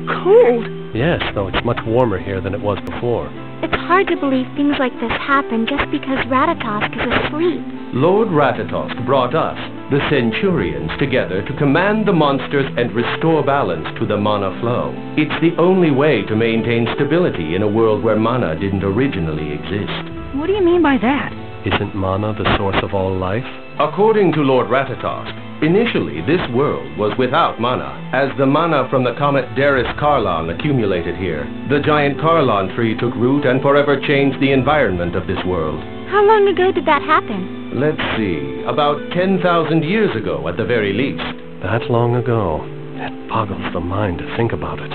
cold. Yes, though it's much warmer here than it was before. It's hard to believe things like this happen just because Ratatosk is asleep. Lord Ratatosk brought us, the Centurions, together to command the monsters and restore balance to the mana flow. It's the only way to maintain stability in a world where mana didn't originally exist. What do you mean by that? Isn't mana the source of all life? According to Lord Ratatosk, initially this world was without mana, as the mana from the comet Darius Carlon accumulated here. The giant Carlon tree took root and forever changed the environment of this world. How long ago did that happen? Let's see, about 10,000 years ago at the very least. That long ago. It boggles the mind to think about it.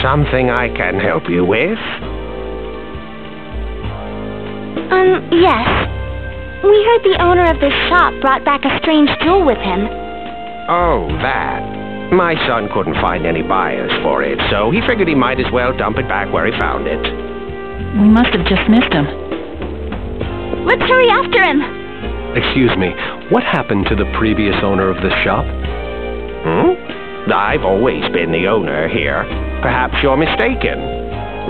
Something I can help you with? Yes. We heard the owner of this shop brought back a strange jewel with him. Oh, that. My son couldn't find any buyers for it, so he figured he might as well dump it back where he found it. We must have just missed him. Let's hurry after him! Excuse me, what happened to the previous owner of this shop? I've always been the owner here. Perhaps you're mistaken.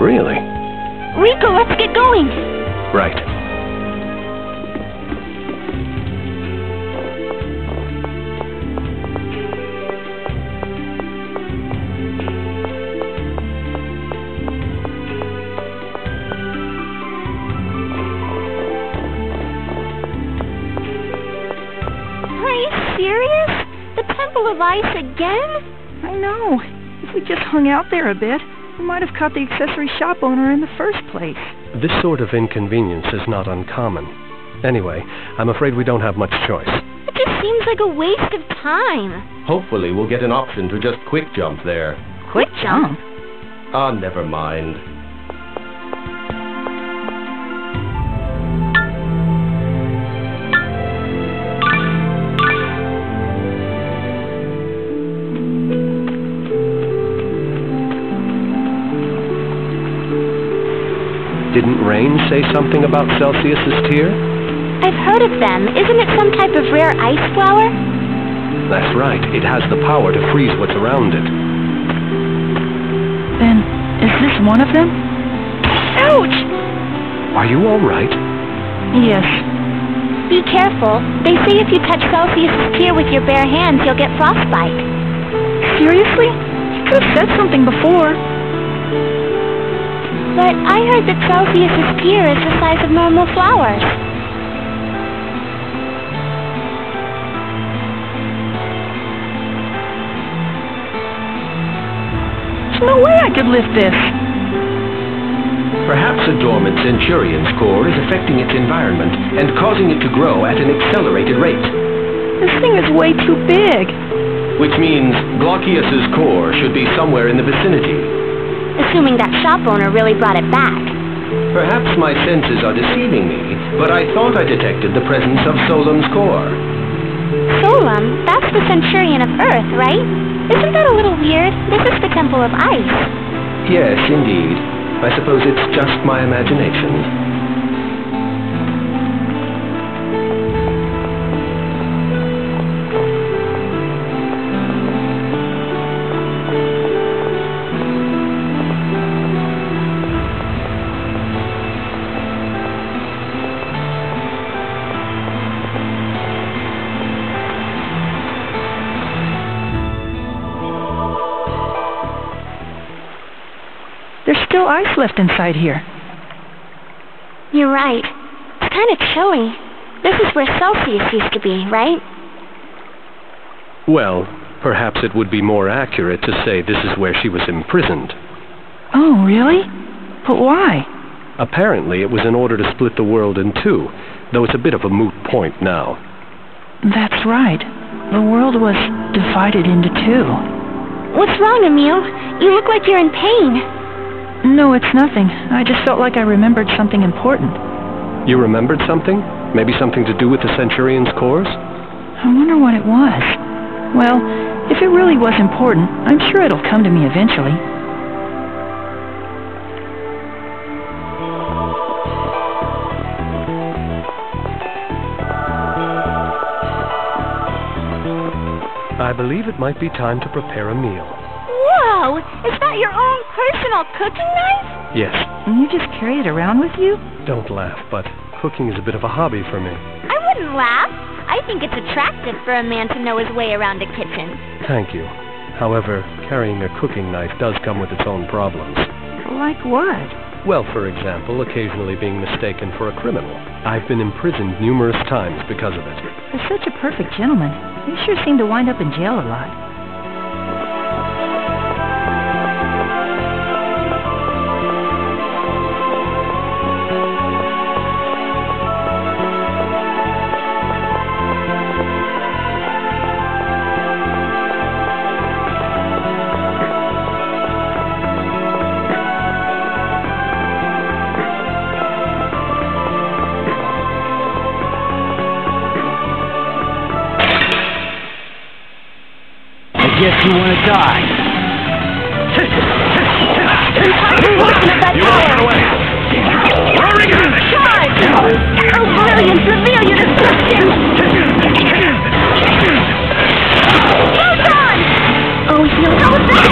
Really? Rico, let's get going! Right. Are you serious? The Temple of Ice again? I know. If we just hung out there a bit, we might have caught the accessory shop owner in the first place. This sort of inconvenience is not uncommon. Anyway, I'm afraid we don't have much choice. It just seems like a waste of time. Hopefully we'll get an option to just quick jump there. Quick jump? Ah, never mind. Didn't Rain say something about Celsius's tear? I've heard of them. Isn't it some type of rare ice flower? That's right. It has the power to freeze what's around it. Then, is this one of them? Ouch! Are you all right? Yes. Be careful. They say if you touch Celsius's tear with your bare hands, you'll get frostbite. Seriously? You could have said something before. But I heard that Celsius's tear is the size of normal flowers. There's no way I could lift this. Perhaps a dormant Centurion's core is affecting its environment and causing it to grow at an accelerated rate. This thing is way too big. Which means Glaucius's core should be somewhere in the vicinity. Assuming that shop owner really brought it back. Perhaps my senses are deceiving me, but I thought I detected the presence of Solem's core. Solem? That's the Centurion of Earth, right? Isn't that a little weird? This is the Temple of Ice. Yes, indeed. I suppose it's just my imagination. There's still ice left inside here. You're right. It's kind of chilly. This is where Celsius used to be, right? Well, perhaps it would be more accurate to say this is where she was imprisoned. Oh, really? But why? Apparently it was in order to split the world in two, though it's a bit of a moot point now. That's right. The world was divided into two. What's wrong, Emil? You look like you're in pain. No, it's nothing. I just felt like I remembered something important. You remembered something? Maybe something to do with the Centurion's cores? I wonder what it was. Well, if it really was important, I'm sure it'll come to me eventually. I believe it might be time to prepare a meal. Whoa! Is that your own personal cooking knife? Yes. And you just carry it around with you? Don't laugh, but cooking is a bit of a hobby for me. I wouldn't laugh. I think it's attractive for a man to know his way around a kitchen. Thank you. However, carrying a cooking knife does come with its own problems. Like what? Well, for example, occasionally being mistaken for a criminal. I've been imprisoned numerous times because of it. For such a perfect gentleman, you sure seem to wind up in jail a lot. Guess you want to die. You won't run away! Roaring Charge! Oh, brilliant! Reveal your destruction! Hold on! Oh, he'll know that!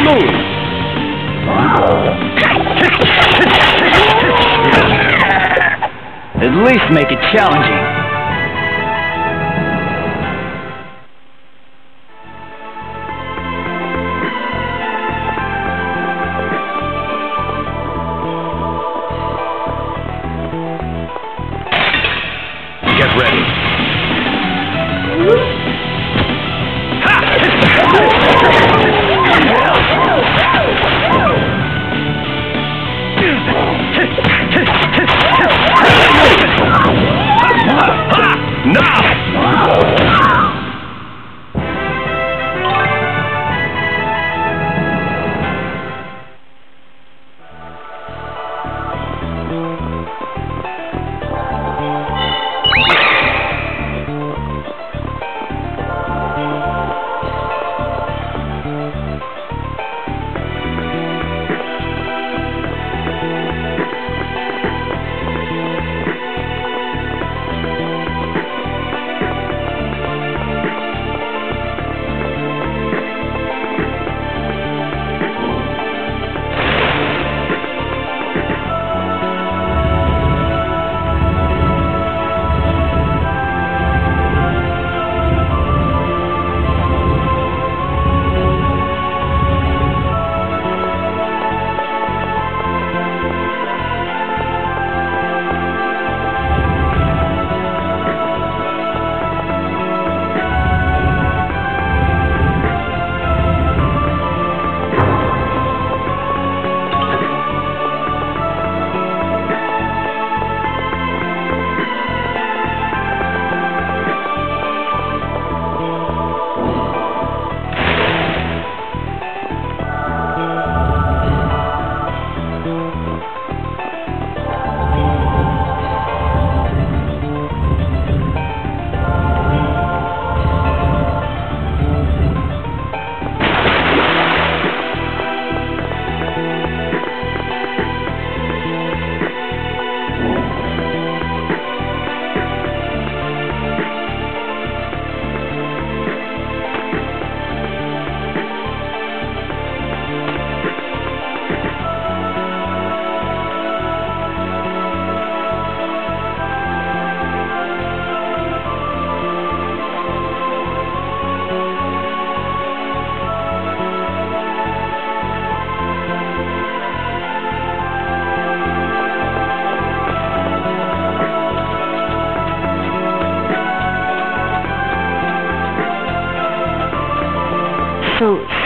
Move! At least make it challenging. Get ready.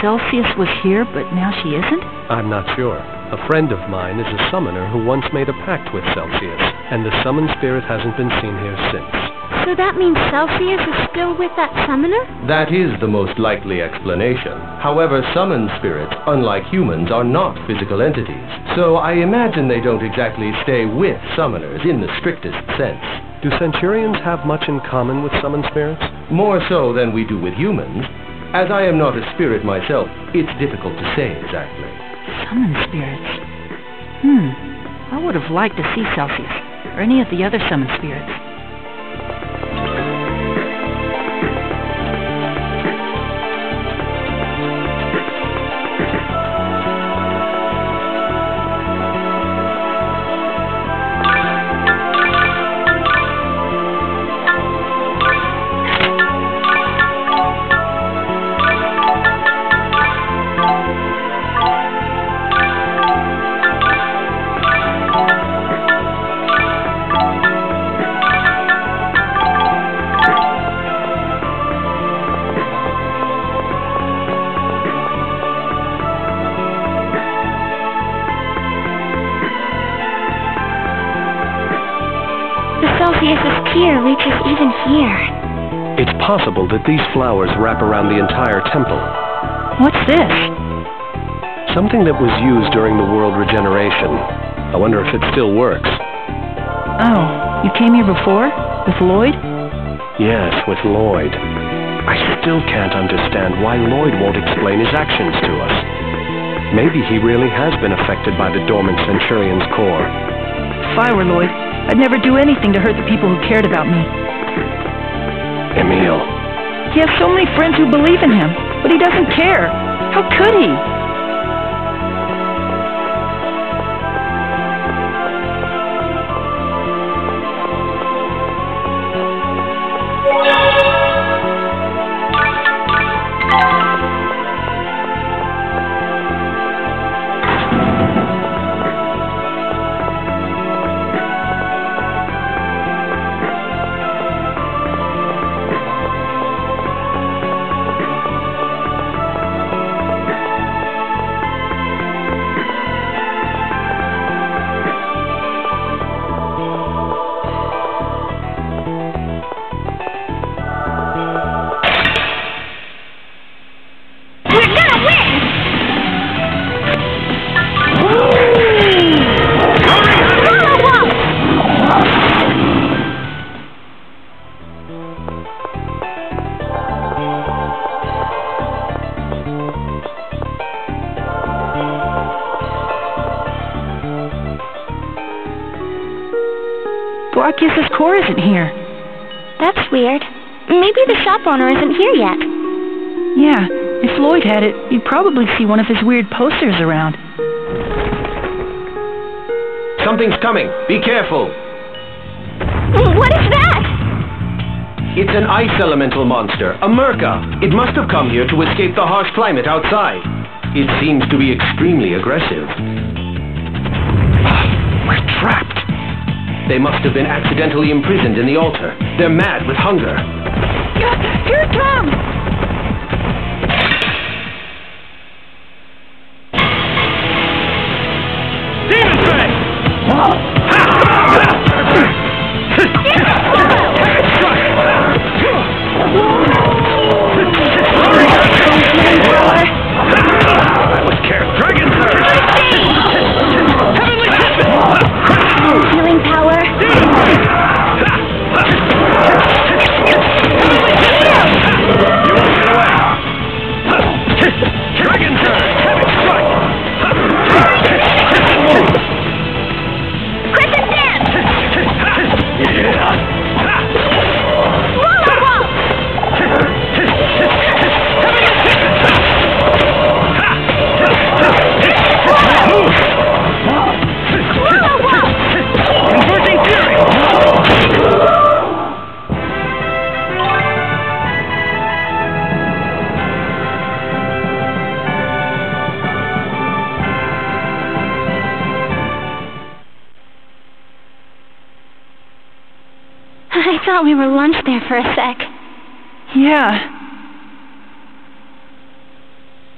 Celsius was here, but now she isn't? I'm not sure. A friend of mine is a summoner who once made a pact with Celsius, and the summoned spirit hasn't been seen here since. So that means Celsius is still with that summoner? That is the most likely explanation. However, summoned spirits, unlike humans, are not physical entities. So I imagine they don't exactly stay with summoners in the strictest sense. Do Centurions have much in common with summoned spirits? More so than we do with humans. As I am not a spirit myself, it's difficult to say exactly. Summoned spirits. I would have liked to see Celsius, or any of the other summoned spirits. Celsius's tear reaches even here. It's possible that these flowers wrap around the entire temple. What's this? Something that was used during the world regeneration. I wonder if it still works. Oh, you came here before? With Lloyd? Yes, with Lloyd. I still can't understand why Lloyd won't explain his actions to us. Maybe he really has been affected by the dormant Centurion's core. If I were Lloyd, I'd never do anything to hurt the people who cared about me. Emil. He has so many friends who believe in him, but he doesn't care. How could he? Glaucius's core isn't here. That's weird. Maybe the shop owner isn't here yet. Yeah, if Lloyd had it, you'd probably see one of his weird posters around. Something's coming. Be careful. What is that? It's an ice elemental monster, a Merca. It must have come here to escape the harsh climate outside. It seems to be extremely aggressive. We're trapped. They must have been accidentally imprisoned in the altar. They're mad with hunger. Here it comes! Demon Ray! I was scared. Dragon Heavenly Tempest! Healing power. You won't get away! Dragon Turn! Heavy Strike! Crescent Dance! Yeah! Roller Wall! Roller Wall! Converging Fury! I thought we were lunch there for a sec. Yeah.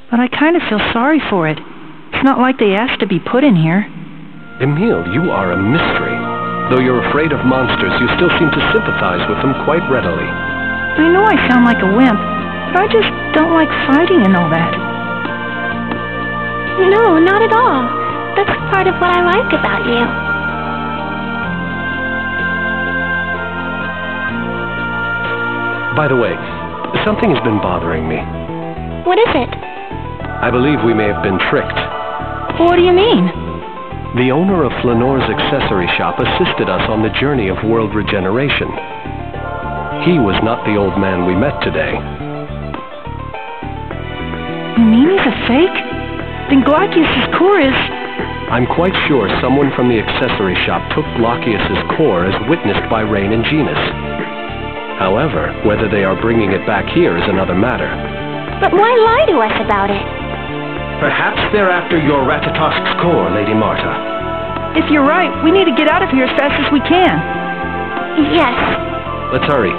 but I kind of feel sorry for it. It's not like they asked to be put in here. Emile, you are a mystery. Though you're afraid of monsters, you still seem to sympathize with them quite readily. I know I sound like a wimp, but I just don't like fighting and all that. No, not at all. That's part of what I like about you. By the way, something has been bothering me. What is it? I believe we may have been tricked. What do you mean? The owner of Flanore's accessory shop assisted us on the journey of world regeneration. He was not the old man we met today. You mean he's a fake? Then Glaucius's core is... I'm quite sure someone from the accessory shop took Glaucius's core as witnessed by Rain and Genus. However, whether they are bringing it back here is another matter. But why lie to us about it? Perhaps they're after your Ratatosk's core, Lady Marta. If you're right, we need to get out of here as fast as we can. Yes. Let's hurry.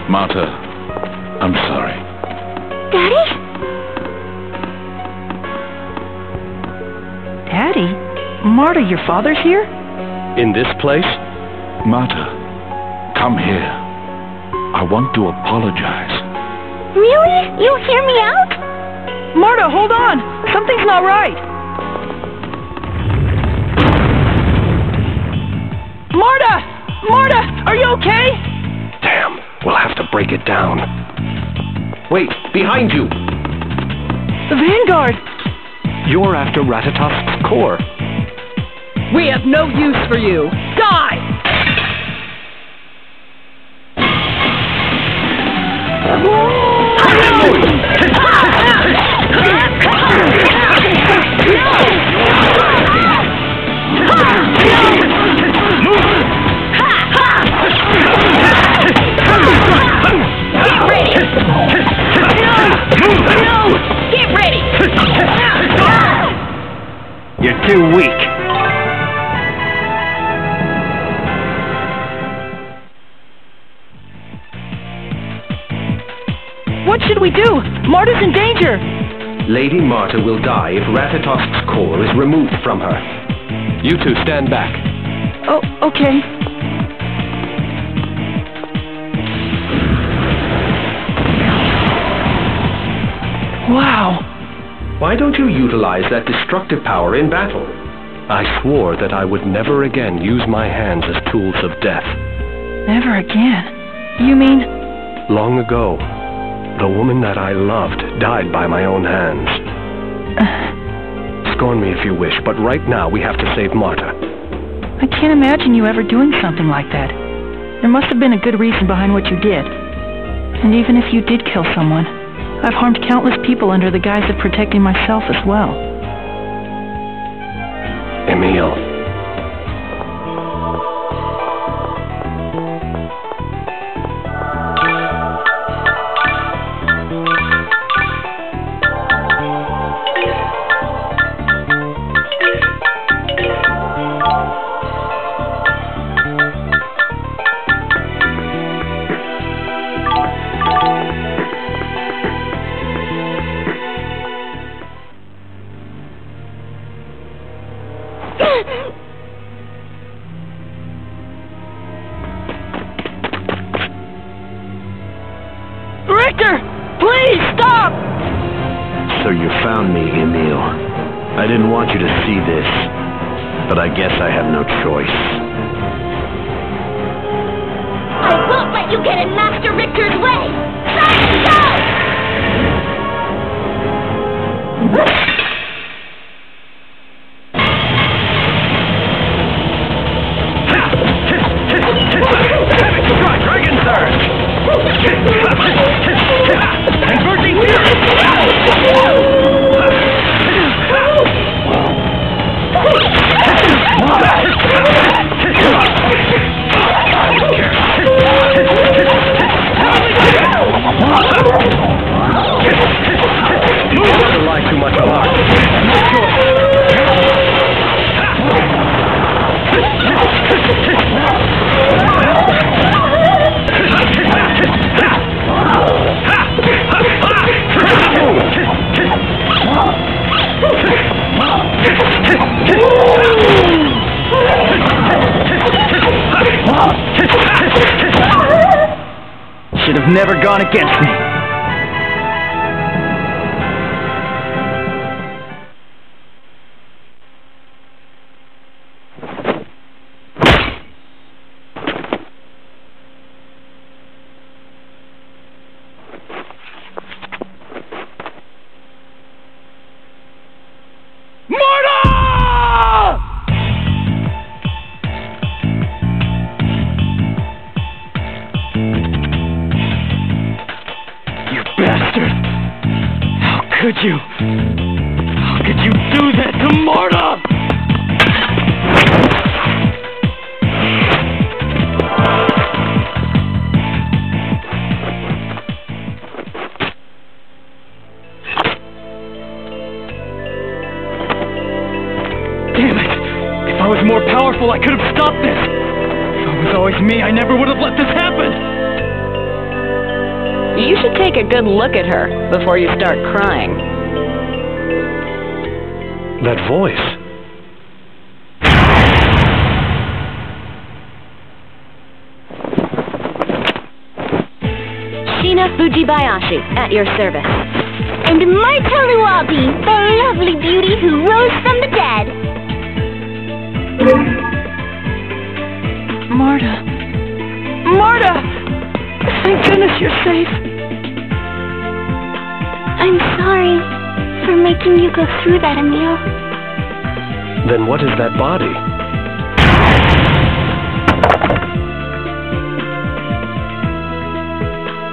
Marta, I'm sorry. Daddy? Daddy? Marta, your father's here? In this place? Marta, come here. I want to apologize. Really? You'll hear me out? Marta, hold on! Something's not right! Marta! Marta! Are you okay? Damn, we'll have to break it down. Wait, behind you! The Vanguard! You're after Ratatosk's core. We have no use for you! Die! Get ready! You're too weak. What should we do? Marta's in danger! Lady Marta will die if Ratatosk's core is removed from her. You two stand back. Oh, okay. Wow. Why don't you utilize that destructive power in battle? I swore that I would never again use my hands as tools of death. Never again? You mean... Long ago, the woman that I loved died by my own hands. Scorn me if you wish, but right now we have to save Marta. I can't imagine you ever doing something like that. There must have been a good reason behind what you did. And even if you did kill someone, I've harmed countless people under the guise of protecting myself as well. Emile. Richter! Please, stop! So you found me, Emile. I didn't want you to see this, but I guess I have no choice. won't let you get in Master Richter's way! Silent, go! Dragon Surge! Converging Fury! You don't rely too much on art. Should have never gone against me. How could you do that to Marta? Damn it! If I was more powerful, I could have stopped this. If it was always me, I never would have let this happen. You should take a good look at her before you start crying. That voice. Shina Fujibayashi, at your service. And Marta Lualdi, the lovely beauty who rose from the dead. Marta. Marta! Thank goodness you're safe. I'm sorry for making you go through that, Emil. Then what is that body?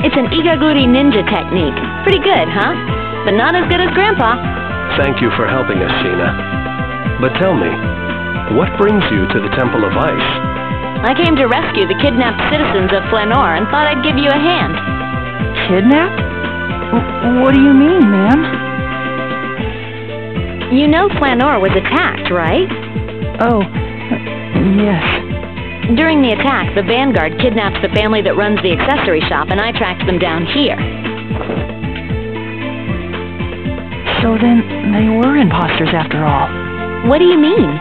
It's an Igaguri ninja technique. Pretty good, huh? But not as good as Grandpa. Thank you for helping us, Sheena. But tell me, what brings you to the Temple of Ice? I came to rescue the kidnapped citizens of Flanor and thought I'd give you a hand. Kidnapped? What do you mean, ma'am? You know Flanor was attacked, right? Oh, yes. During the attack, the Vanguard kidnaps the family that runs the accessory shop, and I tracked them down here. So then, they were imposters after all. What do you mean?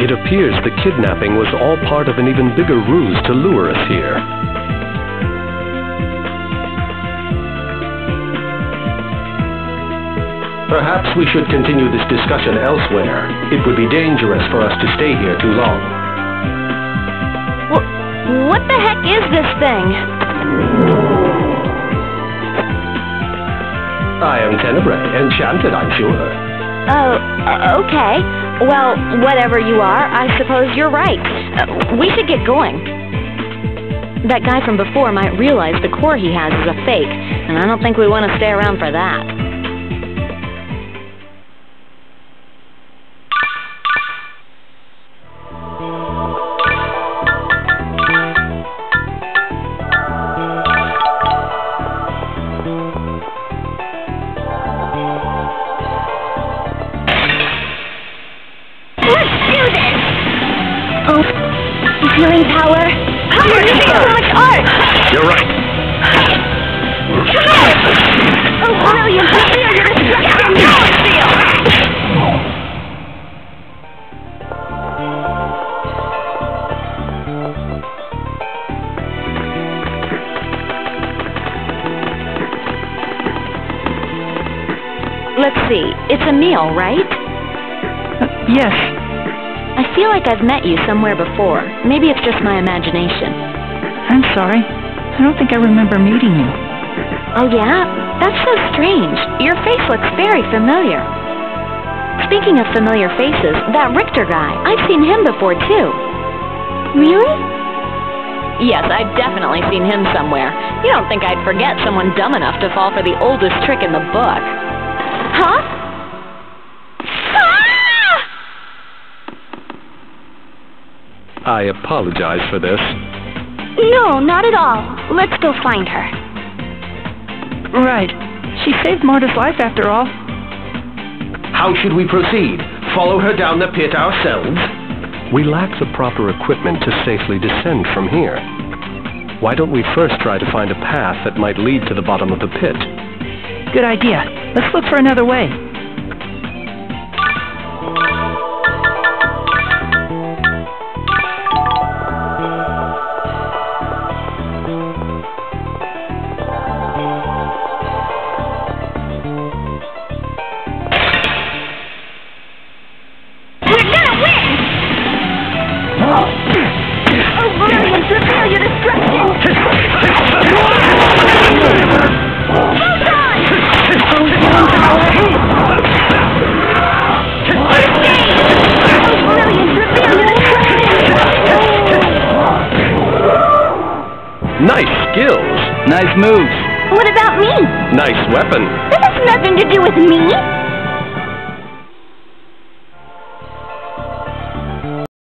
It appears the kidnapping was all part of an even bigger ruse to lure us here. Perhaps we should continue this discussion elsewhere. It would be dangerous for us to stay here too long. What the heck is this thing? I am Tenebrae, enchanted, I'm sure. Oh, okay. Well, whatever you are, I suppose you're right. We should get going. That guy from before might realize the core he has is a fake, and I don't think we want to stay around for that. Healing power. How are you using so much art? You're right. Oh, brilliant! I feel your destruction. Now I feel. Let's see. It's a meal, right? Yes. I feel like I've met you somewhere before. Maybe it's just my imagination. I'm sorry. I don't think I remember meeting you. Oh yeah? That's so strange. Your face looks very familiar. Speaking of familiar faces, that Richter guy, I've seen him before too. Really? Yes, I've definitely seen him somewhere. You don't think I'd forget someone dumb enough to fall for the oldest trick in the book. Huh? Ah! I apologize for this. No, not at all. Let's go find her. Right. She saved Marta's life after all. How should we proceed? Follow her down the pit ourselves? We lack the proper equipment to safely descend from here. Why don't we first try to find a path that might lead to the bottom of the pit? Good idea. Let's look for another way. Nice skills! Nice moves. What about me? Nice weapon! That has nothing to do with me.